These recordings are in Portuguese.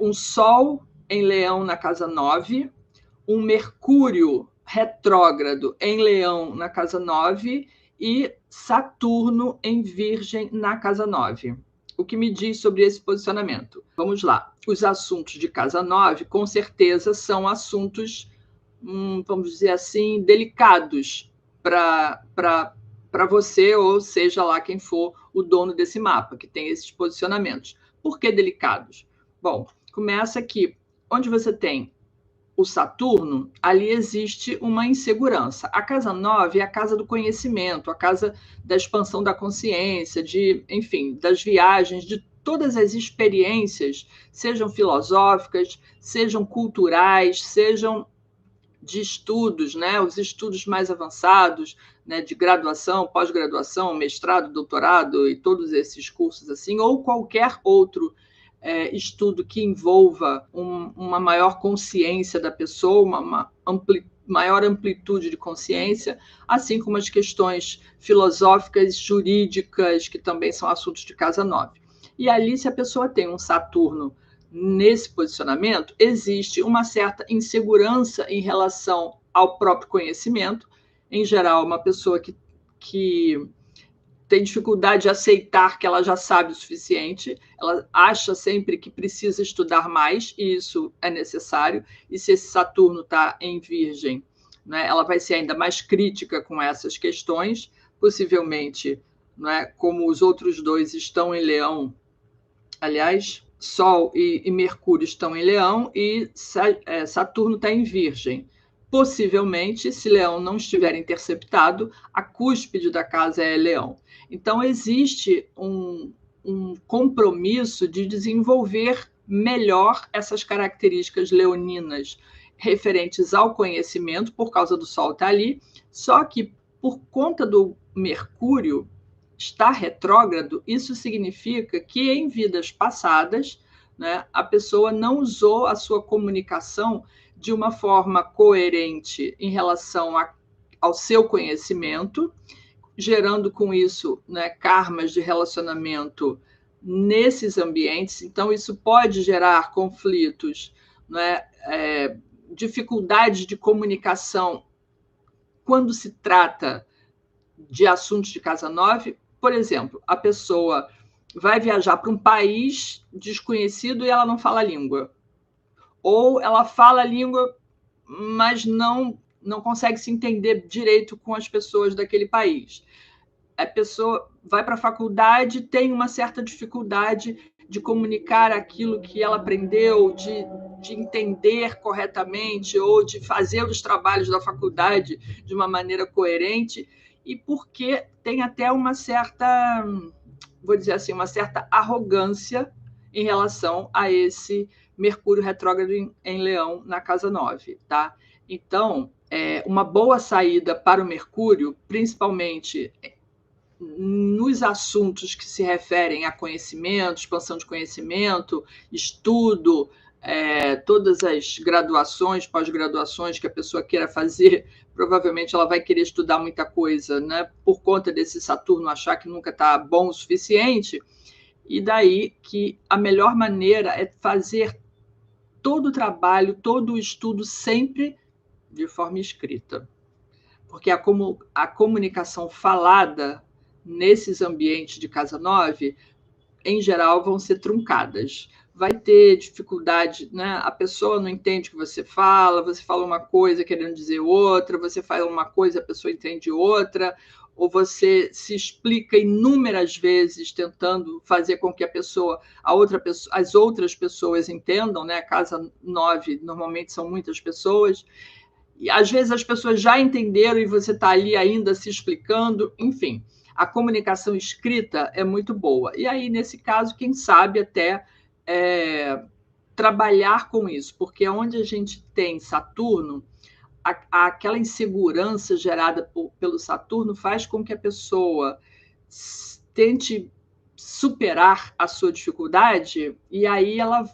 um Sol em Leão na casa 9, um Mercúrio retrógrado em Leão na casa 9 e Saturno em Virgem na casa 9. O que me diz sobre esse posicionamento? Vamos lá. Os assuntos de casa 9, com certeza, são assuntos, vamos dizer assim, delicados para você, ou seja lá quem for o dono desse mapa, que tem esses posicionamentos. Por que delicados? Bom, começa aqui, onde você tem o Saturno, ali existe uma insegurança. A casa 9 é a casa do conhecimento, a casa da expansão da consciência, enfim, das viagens, de todas as experiências, sejam filosóficas, sejam culturais, sejam de estudos, né? Os estudos mais avançados, né? De graduação, pós-graduação, mestrado, doutorado e todos esses cursos assim, ou qualquer outro estudo que envolva uma maior consciência da pessoa, uma maior amplitude de consciência, assim como as questões filosóficas, jurídicas, que também são assuntos de casa 9. E ali, se a pessoa tem um Saturno nesse posicionamento, existe uma certa insegurança em relação ao próprio conhecimento. Em geral, uma pessoa que tem dificuldade de aceitar que ela já sabe o suficiente, ela acha sempre que precisa estudar mais, e isso é necessário, e se esse Saturno está em Virgem, né, ela vai ser ainda mais crítica com essas questões, possivelmente, né, como os outros dois estão em Leão, aliás, Sol e Mercúrio estão em Leão, e Saturno está em Virgem. Possivelmente, se Leão não estiver interceptado, a cúspide da casa é Leão. Então, existe um compromisso de desenvolver melhor essas características leoninas referentes ao conhecimento, por causa do Sol estar ali, só que por conta do Mercúrio estar retrógrado, isso significa que em vidas passadas, né, a pessoa não usou a sua comunicação de uma forma coerente em relação ao seu conhecimento, gerando com isso, né, karmas de relacionamento nesses ambientes. Então, isso pode gerar conflitos, né, dificuldades de comunicação quando se trata de assuntos de casa 9. Por exemplo, a pessoa vai viajar para um país desconhecido e ela não fala a língua. Ou ela fala a língua, mas não consegue se entender direito com as pessoas daquele país. A pessoa vai para a faculdade, tem uma certa dificuldade de comunicar aquilo que ela aprendeu, de entender corretamente, ou de fazer os trabalhos da faculdade de uma maneira coerente, e porque tem até uma certa, vou dizer assim, uma certa arrogância em relação a esse Mercúrio retrógrado em Leão na casa 9, tá? Então, uma boa saída para o Mercúrio, principalmente nos assuntos que se referem a conhecimento, expansão de conhecimento, estudo, todas as graduações, pós-graduações que a pessoa queira fazer, provavelmente ela vai querer estudar muita coisa, né? Por conta desse Saturno achar que nunca está bom o suficiente, e daí que a melhor maneira é fazer todo o trabalho, todo o estudo sempre de forma escrita. Porque a comunicação falada nesses ambientes de casa 9, em geral, vão ser truncadas. Vai ter dificuldade, né? A pessoa não entende o que você fala uma coisa querendo dizer outra, você fala uma coisa, a pessoa entende outra, ou você se explica inúmeras vezes tentando fazer com que as outras pessoas entendam, né? A casa 9 normalmente são muitas pessoas, e às vezes as pessoas já entenderam e você está ali ainda se explicando, enfim. A comunicação escrita é muito boa. E aí, nesse caso, quem sabe até trabalhar com isso, porque onde a gente tem Saturno, aquela insegurança gerada pelo Saturno faz com que a pessoa tente superar a sua dificuldade, e aí ela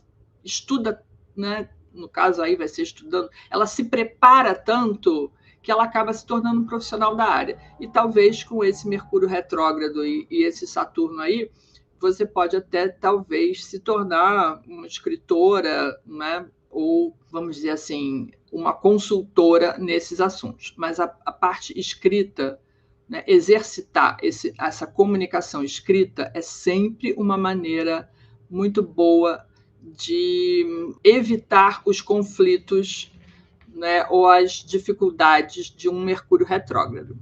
estuda, né? No caso aí vai ser estudando, ela se prepara tanto que ela acaba se tornando um profissional da área. E talvez com esse Mercúrio retrógrado e esse Saturno aí, você pode até, talvez, se tornar uma escritora, né? Ou, vamos dizer assim, uma consultora nesses assuntos. Mas a parte escrita, né, exercitar essa comunicação escrita é sempre uma maneira muito boa de evitar os conflitos, né, ou as dificuldades de um Mercúrio retrógrado.